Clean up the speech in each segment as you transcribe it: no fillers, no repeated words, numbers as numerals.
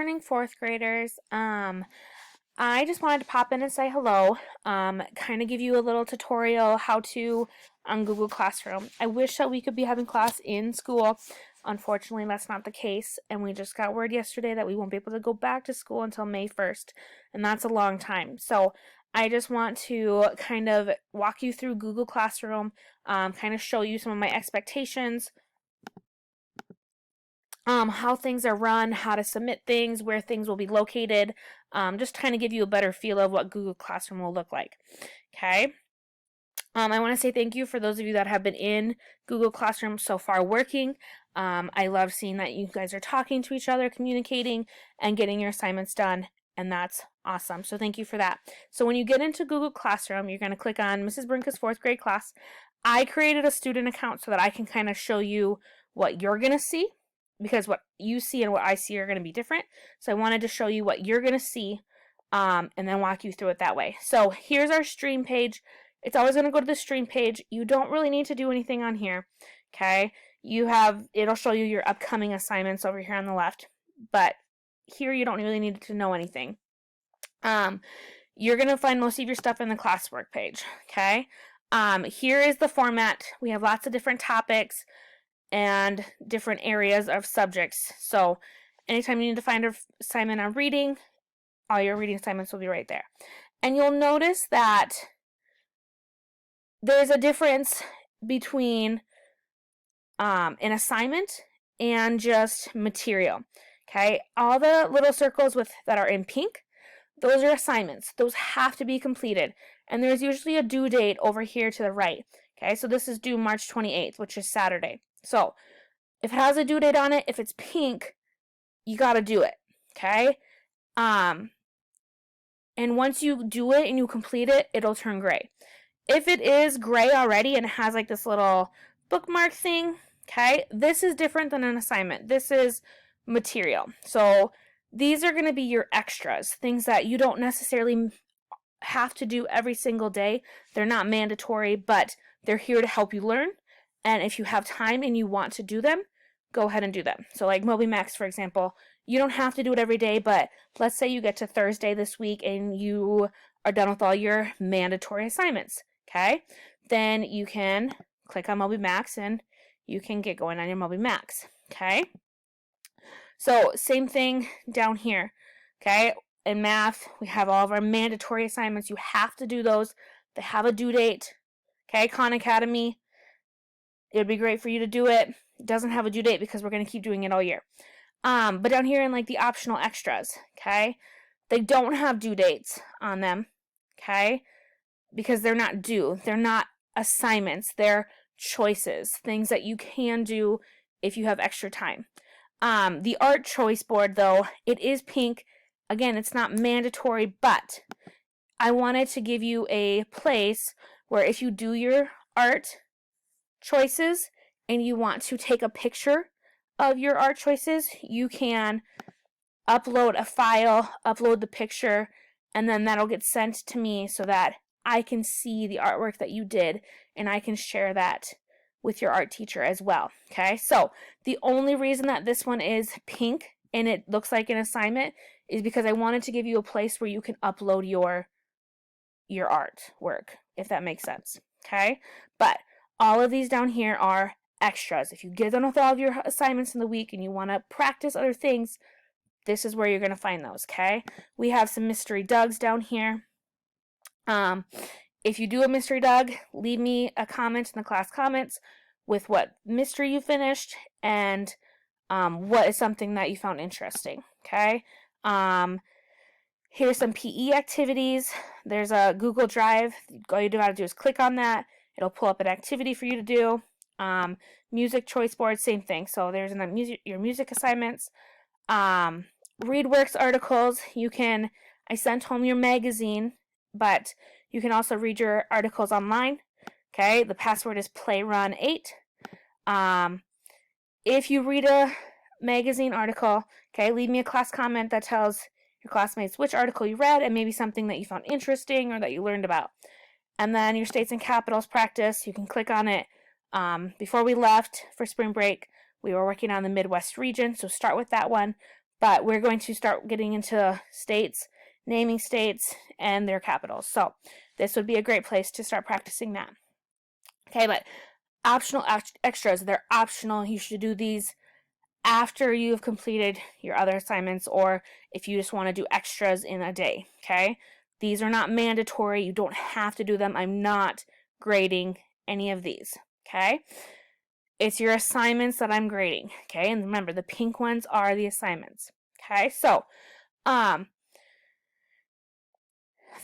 morning, fourth graders. I just wanted to pop in and say hello. Kind of give you a little tutorial how to on Google Classroom. I wish that we could be having class in school. Unfortunately, that's not the case, and we just got word yesterday that we won't be able to go back to school until May 1st, and that's a long time. So I just want to kind of walk you through Google Classroom, kind of show you some of my expectations, how things are run, how to submit things, where things will be located, just kind of give you a better feel of what Google Classroom will look like. Okay. I want to say thank you for those of you that have been in Google Classroom so far working. I love seeing that you guys are talking to each other, communicating, and getting your assignments done, and that's awesome. So thank you for that. So when you get into Google Classroom, you're going to click on Mrs. Brinka's fourth grade class. I created a student account so that I can kind of show you what you're going to see, because what you see and what I see are going to be different. So I wanted to show you what you're going to see, and then walk you through it that way. So here's our stream page. It's always going to go to the stream page. You don't really need to do anything on here, okay? It'll show you your upcoming assignments over here on the left, but here you don't really need to know anything. You're going to find most of your stuff in the classwork page, okay? Here is the format. We have lots of different topics and different areas of subjects. So anytime you need to find an assignment on reading, all your reading assignments will be right there. And you'll notice that there's a difference between an assignment and just material. Okay, all the little circles that are in pink, those are assignments. Those have to be completed. And there's usually a due date over here to the right. Okay, so this is due March 28th, which is Saturday. So if it has a due date on it, if it's pink, you got to do it. Okay, and once you do it and you complete it, it'll turn gray. If it is gray already and it has like this little bookmark thing, okay, this is different than an assignment. This is material. So these are going to be your extras, things that you don't necessarily have to do every single day. They're not mandatory, but they're here to help you learn. And if you have time and you want to do them, go ahead and do them. So like MobyMax, for example, you don't have to do it every day, but let's say you get to Thursday this week and you are done with all your mandatory assignments. Okay, then you can click on MobyMax and you can get going on your MobyMax. Okay, so same thing down here. Okay, in math, we have all of our mandatory assignments. You have to do those. They have a due date. Okay, Khan Academy, it would be great for you to do it. It doesn't have a due date because we're going to keep doing it all year. But down here in like the optional extras, okay, they don't have due dates on them. Okay, because they're not due. They're not assignments. They're choices, things that you can do if you have extra time. The art choice board, though, it is pink. Again, it's not mandatory, but I wanted to give you a place where if you do your art choices and you want to take a picture of your art choices, you can upload a file, upload the picture, and then that'll get sent to me so that I can see the artwork that you did and I can share that with your art teacher as well. Okay, so the only reason that this one is pink and it looks like an assignment is because I wanted to give you a place where you can upload your artwork, if that makes sense. Okay, but all of these down here are extras. If you get done with all of your assignments in the week and you want to practice other things, this is where you're going to find those. Okay, we have some mystery Dougs down here. If you do a mystery Doug, leave me a comment in the class comments with what mystery you finished and what is something that you found interesting. Okay. Here's some PE activities. There's a Google Drive. All you gotta do is click on that. It'll pull up an activity for you to do. Music choice board, same thing. So there's your music assignments. ReadWorks articles. I sent home your magazine, but you can also read your articles online. Okay, the password is playrun8. If you read a magazine article, okay, leave me a class comment that tells your classmates which article you read and maybe something that you found interesting or that you learned about. And then your states and capitals practice, you can click on it. Before we left for spring break, we were working on the Midwest region, so start with that one. but we're going to start getting into states, naming states, and their capitals. So this would be a great place to start practicing that. Okay, but optional extras, they're optional. You should do these after you've completed your other assignments, or if you just want to do extras in a day. Okay, these are not mandatory. You don't have to do them. I'm not grading any of these. Okay, it's your assignments that I'm grading. Okay, and remember, the pink ones are the assignments. Okay, so the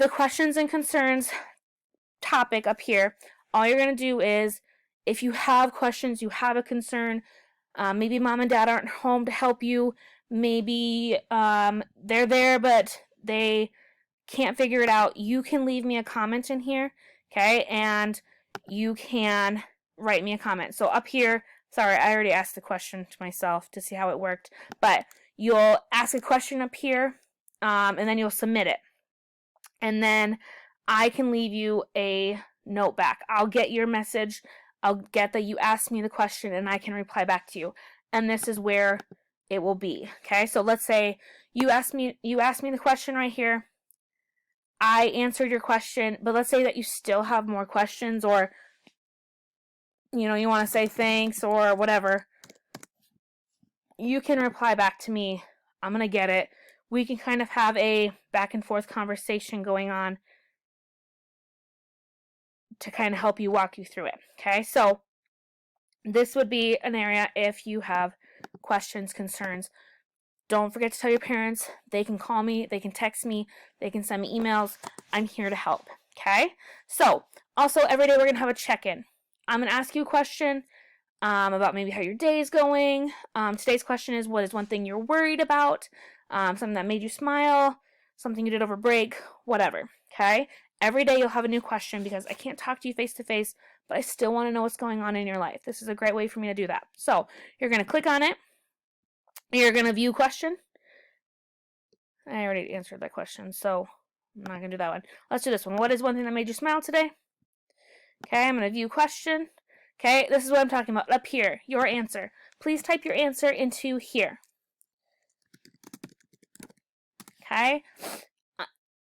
questions and concerns topic up here, all you're going to do is, if you have questions, you have a concern, maybe mom and dad aren't home to help you, maybe they're there but they can't figure it out, you can leave me a comment in here, okay, and you can write me a comment. So up here, sorry, I already asked the question to myself to see how it worked, but you'll ask a question up here, and then you'll submit it. And then I can leave you a note back. I'll get your message. I'll get that you asked me the question and I can reply back to you. And this is where it will be. Okay, so let's say you asked me the question right here. I answered your question, but let's say that you still have more questions, or you want to say thanks or whatever. You can reply back to me. I'm going to get it. We can kind of have a back and forth conversation going on to kind of help you, walk you through it. Okay, so this would be an area if you have questions, concerns. Don't forget to tell your parents. They can call me, they can text me, they can send me emails. I'm here to help. Okay, so also every day we're going to have a check-in. I'm going to ask you a question about maybe how your day is going. Today's question is, what is one thing you're worried about? Something that made you smile, something you did over break, whatever. Okay, every day you'll have a new question because I can't talk to you face to face, but I still want to know what's going on in your life. This is a great way for me to do that. So you're going to click on it. You're going to view question. I already answered that question, so I'm not going to do that one. Let's do this one. What is one thing that made you smile today? Okay, I'm going to view question. Okay, this is what I'm talking about. Up here, your answer. Please type your answer into here. Okay,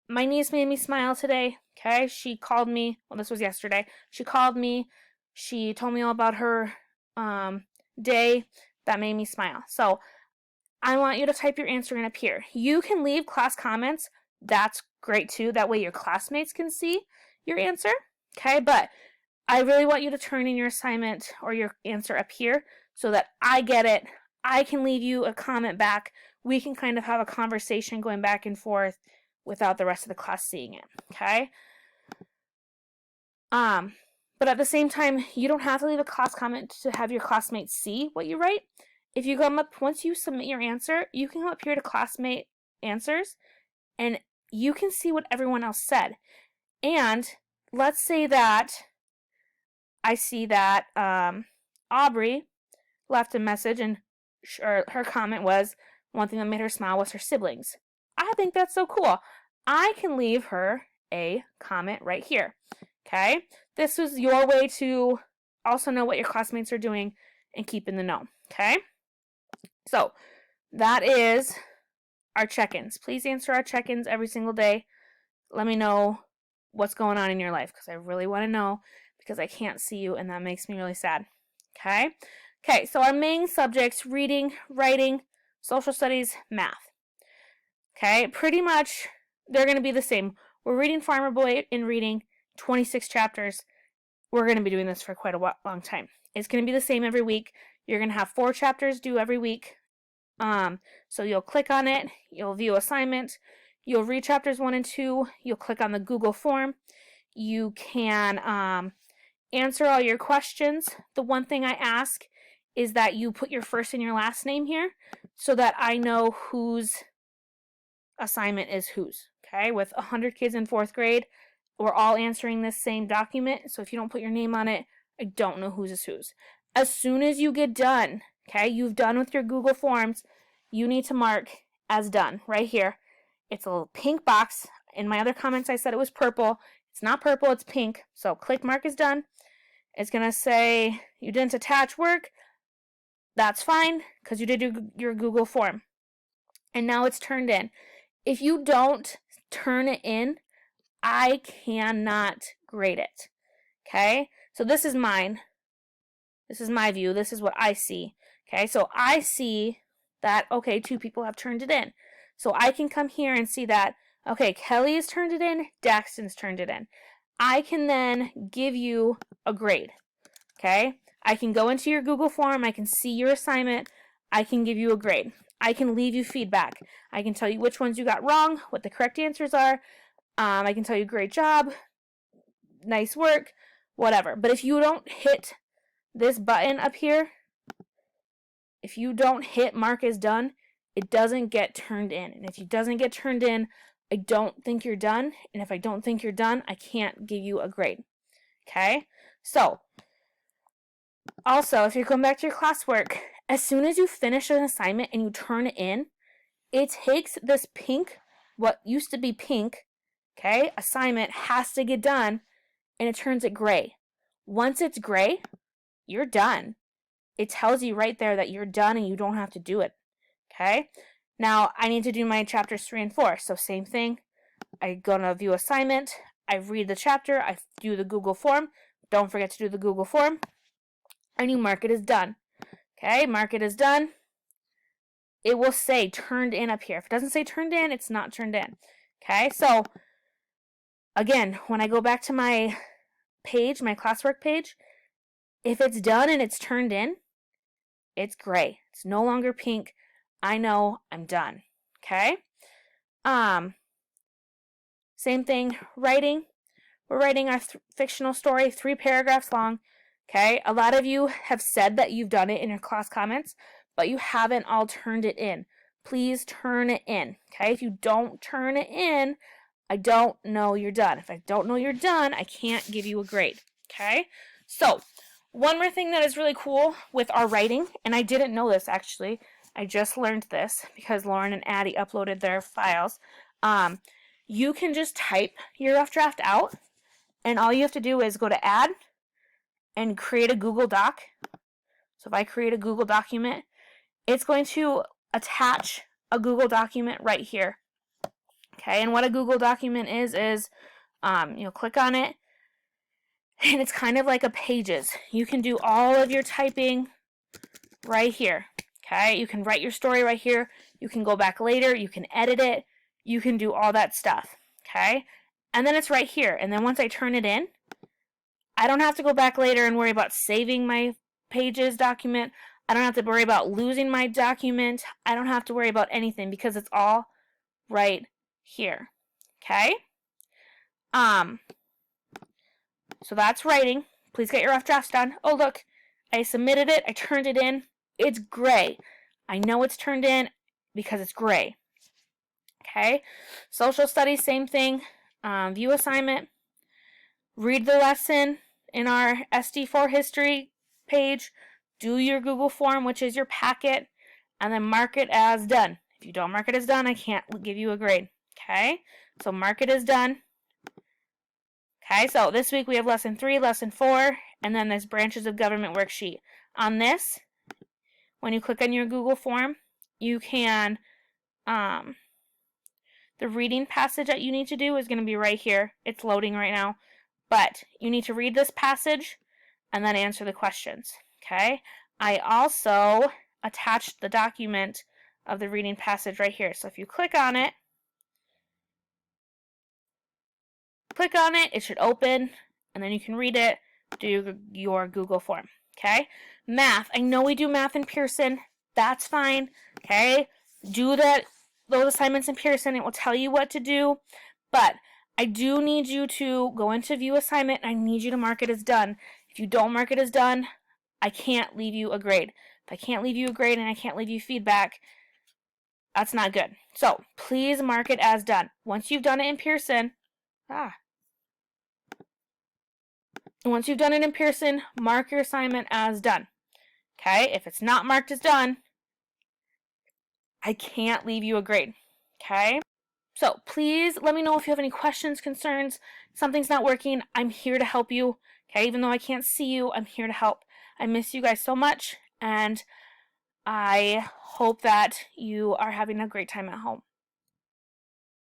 my niece made me smile today. Okay, she called me. Well, this was yesterday. She called me. She told me all about her day. That made me smile. So I want you to type your answer in up here. You can leave class comments. That's great too. That way your classmates can see your answer. Okay, but I really want you to turn in your assignment or your answer up here so that I get it. I can leave you a comment back. We can kind of have a conversation going back and forth without the rest of the class seeing it. Okay? But at the same time, you don't have to leave a class comment to have your classmates see what you write. If you come up, once you submit your answer, you can come up here to classmate answers and you can see what everyone else said. And let's say that I see that Aubrey left a message and her comment was, one thing that made her smile was her siblings. I think that's so cool. I can leave her a comment right here. Okay? This is your way to also know what your classmates are doing and keep in the know. Okay? So, that is our check-ins. Please answer our check-ins every single day. Let me know what's going on in your life because I really want to know, because I can't see you and that makes me really sad. Okay? Okay, so our main subjects: reading, writing, social studies, math. Okay, pretty much they're going to be the same. We're reading Farmer Boy in reading, 26 chapters. We're going to be doing this for quite a long time. It's going to be the same every week. You're going to have 4 chapters due every week. So you'll click on it, you'll view assignment, you'll read chapters 1 and 2, you'll click on the Google form. You can answer all your questions. The one thing I ask is that you put your first and your last name here so that I know whose assignment is whose. Okay, with 100 kids in 4th grade, we're all answering this same document, so if you don't put your name on it, I don't know whose is whose. As soon as you get done, okay, you've done with your Google Forms, you need to mark as done right here. It's a little pink box. In my other comments I said it was purple. It's not purple, it's pink. So click mark as done. It's going to say you didn't attach work. That's fine because you did your Google form. and now it's turned in. If you don't turn it in, I cannot grade it. Okay? So this is mine. This is my view. This is what I see. Okay? So I see that, okay, 2 people have turned it in. So I can come here and see that, okay, Kelly's turned it in, Daxton's turned it in. I can then give you a grade. Okay? I can go into your Google form. I can see your assignment. I can give you a grade. I can leave you feedback. I can tell you which ones you got wrong, what the correct answers are. I can tell you great job, nice work, whatever. But if you don't hit this button up here, if you don't hit mark as done, it doesn't get turned in. And if it doesn't get turned in, I don't think you're done. And if I don't think you're done, I can't give you a grade. Okay? So, also, if you're going back to your classwork, as soon as you finish an assignment and you turn it in, it takes this pink, what used to be pink, okay, assignment has to get done, and it turns it gray. Once it's gray, you're done. It tells you right there that you're done and you don't have to do it, okay? Now, I need to do my chapters 3 and 4, so same thing. I go to view assignment, I read the chapter, I do the Google form. Don't forget to do the Google form. And you mark it as done. Okay, mark it as done. It will say turned in up here. If it doesn't say turned in, it's not turned in. Okay, so again, when I go back to my page, my classwork page, if it's done and it's turned in, it's gray. It's no longer pink. I know I'm done. Okay? Same thing, writing. We're writing our fictional story, 3 paragraphs long. Okay, a lot of you have said that you've done it in your class comments, but you haven't all turned it in. Please turn it in. Okay, if you don't turn it in, I don't know you're done. If I don't know you're done, I can't give you a grade. Okay, so one more thing that is really cool with our writing, and I didn't know this actually, I just learned this because Lauren and Addie uploaded their files. You can just type your rough draft out, and all you have to do is go to Add and create a Google Doc. So if I create a Google document, it's going to attach a Google document right here. Okay, and what a Google document is you'll click on it, and it's kind of like a Pages. You can do all of your typing right here. Okay, you can write your story right here. You can go back later. You can edit it. You can do all that stuff. Okay, and then it's right here. And then once I turn it in, I don't have to go back later and worry about saving my Pages document. I don't have to worry about losing my document. I don't have to worry about anything because it's all right here. Okay? So that's writing. Please get your rough drafts done. Oh, look. I submitted it. I turned it in. It's gray. I know it's turned in because it's gray. Okay? Social studies, same thing. View assignment. Read the lesson in our SD4 history page. Do your Google form, which is your packet, and then mark it as done. If you don't mark it as done, I can't give you a grade. Okay? So mark it as done. Okay, so this week we have lesson 3, lesson 4, and then this branches of government worksheet. On this, when you click on your Google form, you can, the reading passage that you need to do is going to be right here. It's loading right now. But you need to read this passage and then answer the questions. Okay? I also attached the document of the reading passage right here. So if you click on it, it should open, and then you can read it, do your Google form. Okay? Math. I know we do math in Pearson. That's fine. Okay? Do those assignments in Pearson. It will tell you what to do. But I do need you to go into view assignment, and I need you to mark it as done. If you don't mark it as done, I can't leave you a grade. If I can't leave you a grade and I can't leave you feedback, that's not good. So please mark it as done. Once you've done it in Pearson, mark your assignment as done. Okay? If it's not marked as done, I can't leave you a grade. Okay? So please let me know if you have any questions, concerns, something's not working. I'm here to help you. Okay? Even though I can't see you, I'm here to help. I miss you guys so much, and I hope that you are having a great time at home.